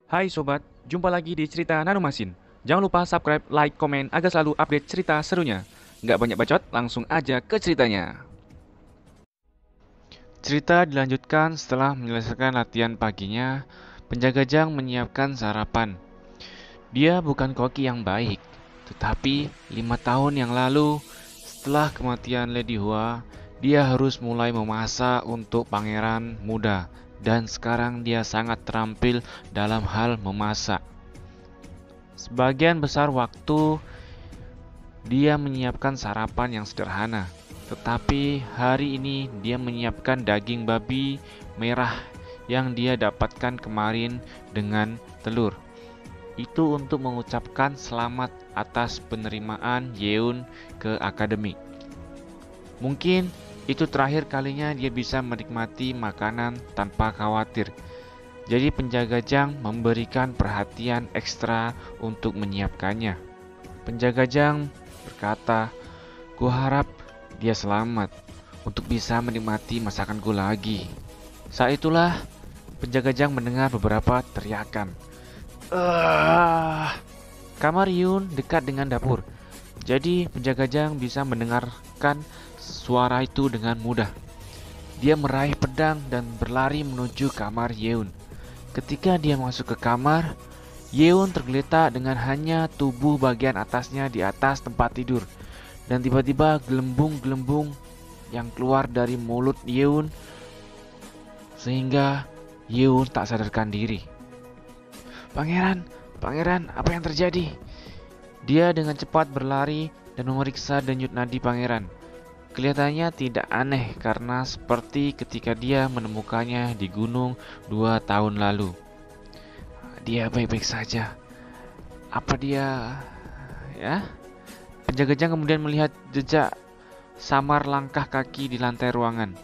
Hai sobat, jumpa lagi di cerita Nanomasin. Jangan lupa subscribe, like, komen agar selalu update cerita serunya. Nggak banyak bacot, langsung aja ke ceritanya. Cerita dilanjutkan setelah menyelesaikan latihan paginya. Penjaga Jang menyiapkan sarapan. Dia bukan koki yang baik, tetapi 5 tahun yang lalu, setelah kematian Lady Hua, dia harus mulai memasak untuk pangeran muda. Dan sekarang dia sangat terampil dalam hal memasak. Sebagian besar waktu dia menyiapkan sarapan yang sederhana, tetapi hari ini dia menyiapkan daging babi merah yang dia dapatkan kemarin dengan telur. Itu untuk mengucapkan selamat atas penerimaan Yeun ke akademi. Mungkin itu terakhir kalinya dia bisa menikmati makanan tanpa khawatir. Jadi penjaga Jang memberikan perhatian ekstra untuk menyiapkannya. Penjaga Jang berkata, "Gua harap dia selamat untuk bisa menikmati masakanku lagi." Saat itulah penjaga Jang mendengar beberapa teriakan. Kamar Yun dekat dengan dapur. Jadi penjaga Jang bisa mendengarkan suara itu dengan mudah. Dia meraih pedang dan berlari menuju kamar Yeun. Ketika dia masuk ke kamar, Yeun tergeletak dengan hanya tubuh bagian atasnya di atas tempat tidur. Dan tiba-tiba gelembung-gelembung yang keluar dari mulut Yeun sehingga Yeun tak sadarkan diri. Pangeran, apa yang terjadi?" Dia dengan cepat berlari dan memeriksa denyut nadi pangeran. Kelihatannya tidak aneh karena seperti ketika dia menemukannya di gunung 2 tahun lalu. Dia baik-baik saja. Apa dia... ya? Penjaga Jang kemudian melihat jejak samar langkah kaki di lantai ruangan.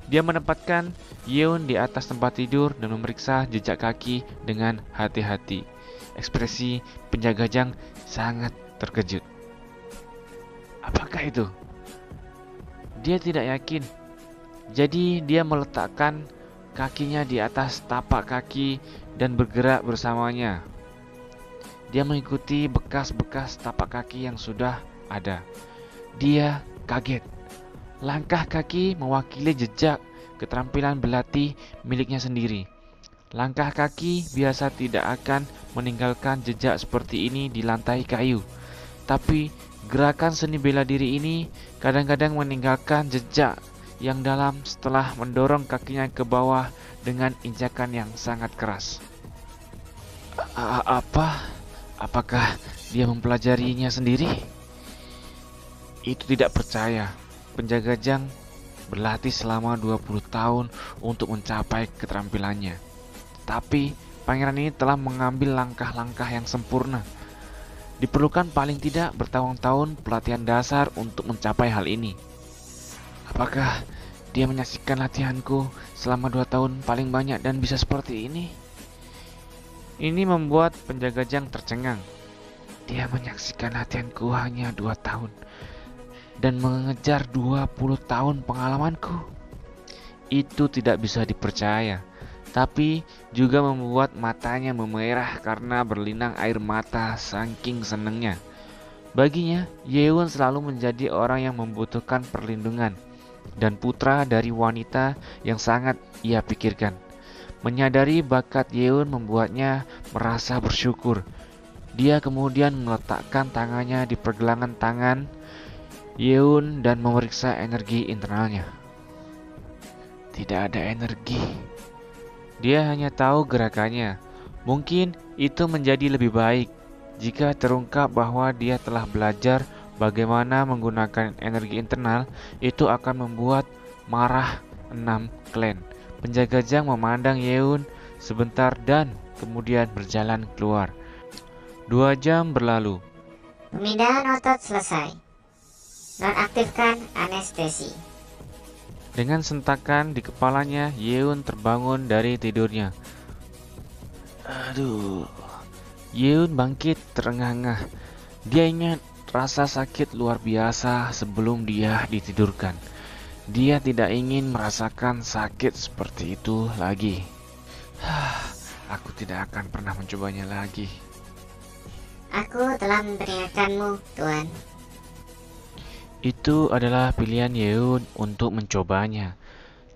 Dia menempatkan Yeon di atas tempat tidur dan memeriksa jejak kaki dengan hati-hati. Ekspresi penjaga Jang sangat terkejut. Apakah itu? Dia tidak yakin. Jadi dia meletakkan kakinya di atas tapak kaki dan bergerak bersamanya. Dia mengikuti bekas-bekas tapak kaki yang sudah ada. Dia kaget. Langkah kaki mewakili jejak keterampilan berlatih miliknya sendiri. Langkah kaki biasa tidak akan meninggalkan jejak seperti ini di lantai kayu. Tapi gerakan seni bela diri ini kadang-kadang meninggalkan jejak yang dalam setelah mendorong kakinya ke bawah dengan injakan yang sangat keras. Apakah dia mempelajarinya sendiri? Itu tidak percaya. Penjaga Jang berlatih selama 20 tahun untuk mencapai keterampilannya. Tapi pangeran ini telah mengambil langkah-langkah yang sempurna. Diperlukan paling tidak bertahun-tahun pelatihan dasar untuk mencapai hal ini. Apakah dia menyaksikan latihanku selama 2 tahun paling banyak dan bisa seperti ini? Ini membuat penjaga Jang tercengang. Dia menyaksikan latihanku hanya 2 tahun dan mengejar 20 tahun pengalamanku. Itu tidak bisa dipercaya. Tapi juga membuat matanya memerah karena berlinang air mata saking senengnya. Baginya, Yeon selalu menjadi orang yang membutuhkan perlindungan dan putra dari wanita yang sangat ia pikirkan. Menyadari bakat Yeon membuatnya merasa bersyukur. Dia kemudian meletakkan tangannya di pergelangan tangan Yeon dan memeriksa energi internalnya. Tidak ada energi. Dia hanya tahu gerakannya. Mungkin itu menjadi lebih baik jika terungkap bahwa dia telah belajar bagaimana menggunakan energi internal. Itu akan membuat marah 6 klan. Penjaga Jang memandang Yeun sebentar dan kemudian berjalan keluar. 2 jam berlalu. Pemindahan otot selesai. Nonaktifkan anestesi. Dengan sentakan di kepalanya, Yeun terbangun dari tidurnya. Aduh. Yeun bangkit terengah-engah. Dia ingat rasa sakit luar biasa sebelum dia ditidurkan. Dia tidak ingin merasakan sakit seperti itu lagi. Aku tidak akan pernah mencobanya lagi. Aku telah memperingatkanmu, Tuan. Itu adalah pilihan Yeun untuk mencobanya.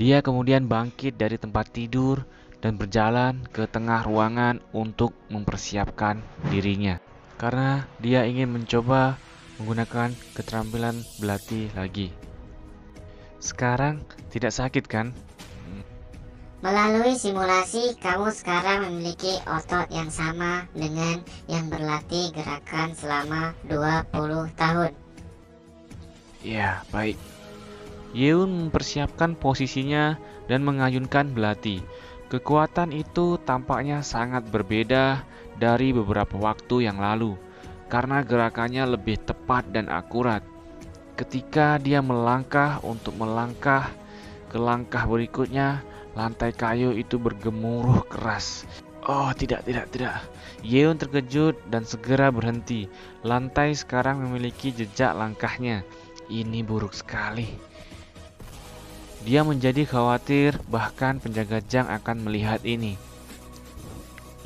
Dia kemudian bangkit dari tempat tidur dan berjalan ke tengah ruangan untuk mempersiapkan dirinya. Karena dia ingin mencoba menggunakan keterampilan belati lagi. Sekarang tidak sakit kan? Melalui simulasi, kamu sekarang memiliki otot yang sama dengan yang berlatih gerakan selama 20 tahun. Ya, baik. Yeun mempersiapkan posisinya dan mengayunkan belati. Kekuatan itu tampaknya sangat berbeda dari beberapa waktu yang lalu, karena gerakannya lebih tepat dan akurat. Ketika dia melangkah untuk melangkah ke langkah berikutnya, lantai kayu itu bergemuruh keras. Oh, tidak. Yeon terkejut dan segera berhenti. Lantai sekarang memiliki jejak langkahnya. Ini buruk sekali. Dia menjadi khawatir, bahkan penjaga jang akan melihat ini.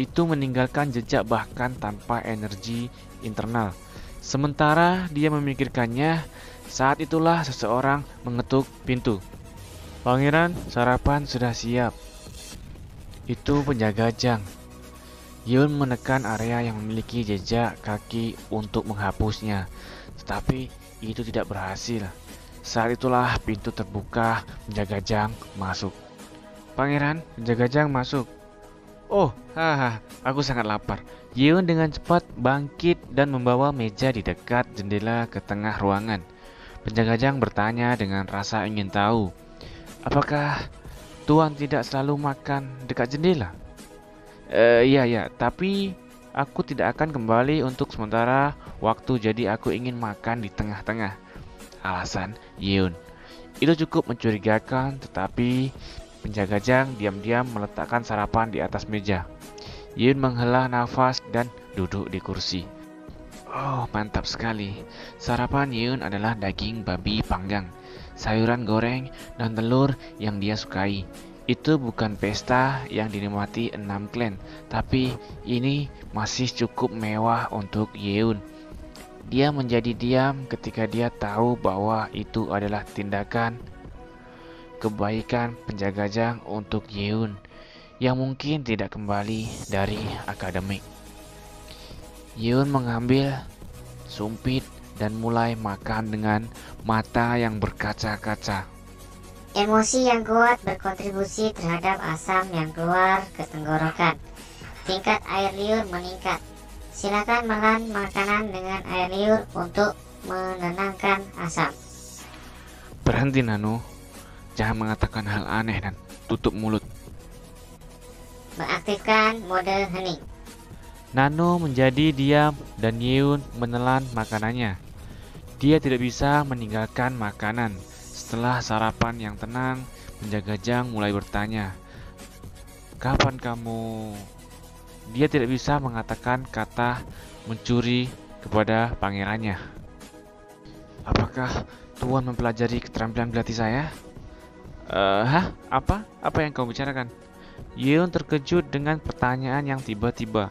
Itu meninggalkan jejak bahkan tanpa energi internal. Sementara dia memikirkannya, saat itulah seseorang mengetuk pintu. Pangeran, sarapan sudah siap. Itu penjaga jang. Yeon menekan area yang memiliki jejak kaki untuk menghapusnya, tetapi itu tidak berhasil. Saat itulah pintu terbuka, penjaga jang masuk. Pangeran, penjaga jang masuk. Oh, aku sangat lapar. Yeon dengan cepat bangkit dan membawa meja di dekat jendela ke tengah ruangan. Penjaga jang bertanya dengan rasa ingin tahu. Apakah Tuan tidak selalu makan dekat jendela? Iya, tapi aku tidak akan kembali untuk sementara waktu, jadi aku ingin makan di tengah-tengah. Alasan Yeon. Itu cukup mencurigakan, tetapi penjaga jang diam-diam meletakkan sarapan di atas meja. Yeon menghela nafas dan duduk di kursi. Oh, mantap sekali. Sarapan Yeon adalah daging babi panggang, sayuran goreng, dan telur yang dia sukai. Itu bukan pesta yang dinikmati 6 klan, tapi ini masih cukup mewah untuk Yeon. Dia menjadi diam ketika dia tahu bahwa itu adalah tindakan kebaikan penjaga jang untuk Yeon yang mungkin tidak kembali dari akademik. Yeon mengambil sumpit dan mulai makan dengan mata yang berkaca-kaca. Emosi yang kuat berkontribusi terhadap asam yang keluar ke tenggorokan. Tingkat air liur meningkat. Silakan menelan makanan dengan air liur untuk menenangkan asam. Berhenti, Nano. Jangan mengatakan hal aneh dan tutup mulut. Mengaktifkan mode hening. Nano menjadi diam dan Yeon menelan makanannya. Dia tidak bisa meninggalkan makanan. Setelah sarapan yang tenang, penjaga jang mulai bertanya, "Kapan kamu?" Dia tidak bisa mengatakan kata mencuri kepada pangerannya. "Apakah Tuan mempelajari keterampilan belati saya?" Apa? Apa yang kamu bicarakan?" Yeon terkejut dengan pertanyaan yang tiba-tiba.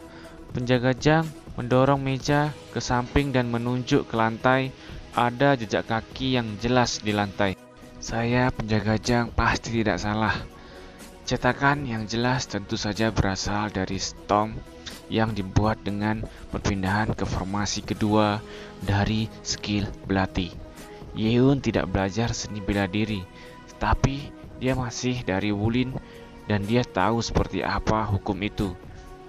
Penjaga jang mendorong meja ke samping dan menunjuk ke lantai. Ada jejak kaki yang jelas di lantai. Saya penjaga jang pasti tidak salah. Cetakan yang jelas tentu saja berasal dari stomp yang dibuat dengan perpindahan ke formasi kedua dari skill belati. Yeon tidak belajar seni bela diri, tetapi dia masih dari Wulin dan dia tahu seperti apa hukum itu.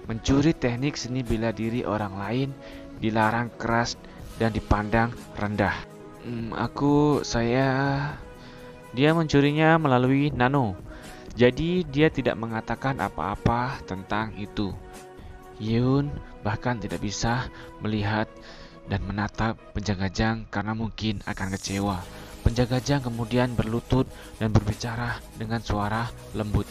Mencuri teknik seni bela diri orang lain dilarang keras dan dipandang rendah. Dia mencurinya melalui Nano. Jadi dia tidak mengatakan apa-apa tentang itu. Yeon bahkan tidak bisa melihat dan menatap penjaga jang karena mungkin akan kecewa. Penjaga jang kemudian berlutut dan berbicara dengan suara lembut.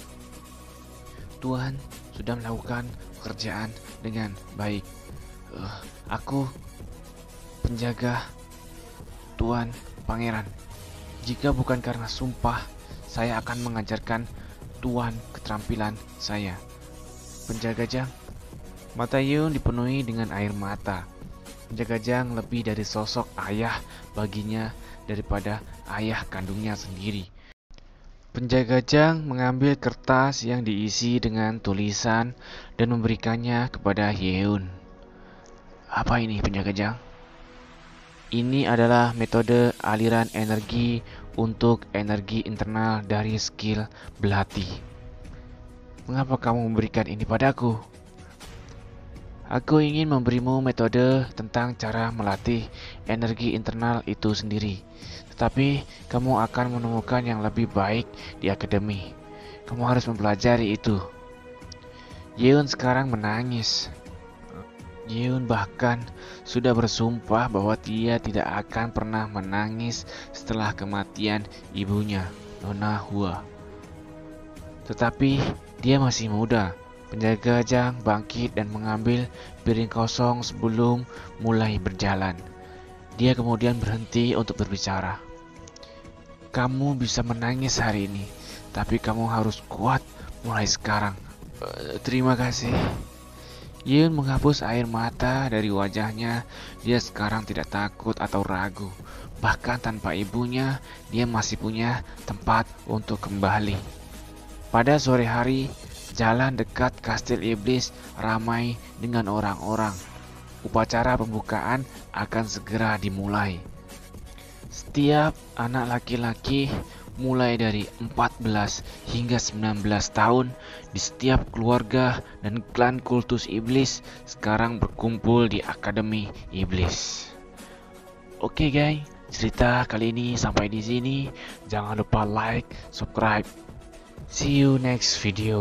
Tuan sudah melakukan pekerjaan dengan baik. Aku penjaga Tuan Pangeran. Jika bukan karena sumpah, saya akan mengajarkan Tuan keterampilan saya. Penjaga Jang. Mata Yeon dipenuhi dengan air mata. Penjaga Jang lebih dari sosok ayah baginya daripada ayah kandungnya sendiri. Penjaga Jang mengambil kertas yang diisi dengan tulisan dan memberikannya kepada Yeon. Apa ini, Penjaga Jang? Ini adalah metode aliran energi untuk energi internal dari skill belati. Mengapa kamu memberikan ini padaku? Aku ingin memberimu metode tentang cara melatih energi internal itu sendiri. Tetapi kamu akan menemukan yang lebih baik di akademi. Kamu harus mempelajari itu. Yeon sekarang menangis. Yeon bahkan sudah bersumpah bahwa dia tidak akan pernah menangis setelah kematian ibunya, Nona Hua. Tetapi dia masih muda. Penjaga Jang bangkit dan mengambil piring kosong sebelum mulai berjalan. Dia kemudian berhenti untuk berbicara. Kamu bisa menangis hari ini, tapi kamu harus kuat mulai sekarang. Terima kasih. Yeon menghapus air mata dari wajahnya. Dia sekarang tidak takut atau ragu. Bahkan tanpa ibunya, dia masih punya tempat untuk kembali. Pada sore hari, jalan dekat Kastil Iblis ramai dengan orang-orang. Upacara pembukaan akan segera dimulai. Setiap anak laki-laki mulai dari 14 hingga 19 tahun di setiap keluarga dan klan kultus iblis sekarang berkumpul di Akademi Iblis. Oke guys, cerita kali ini sampai di sini. Jangan lupa like, subscribe. See you next video.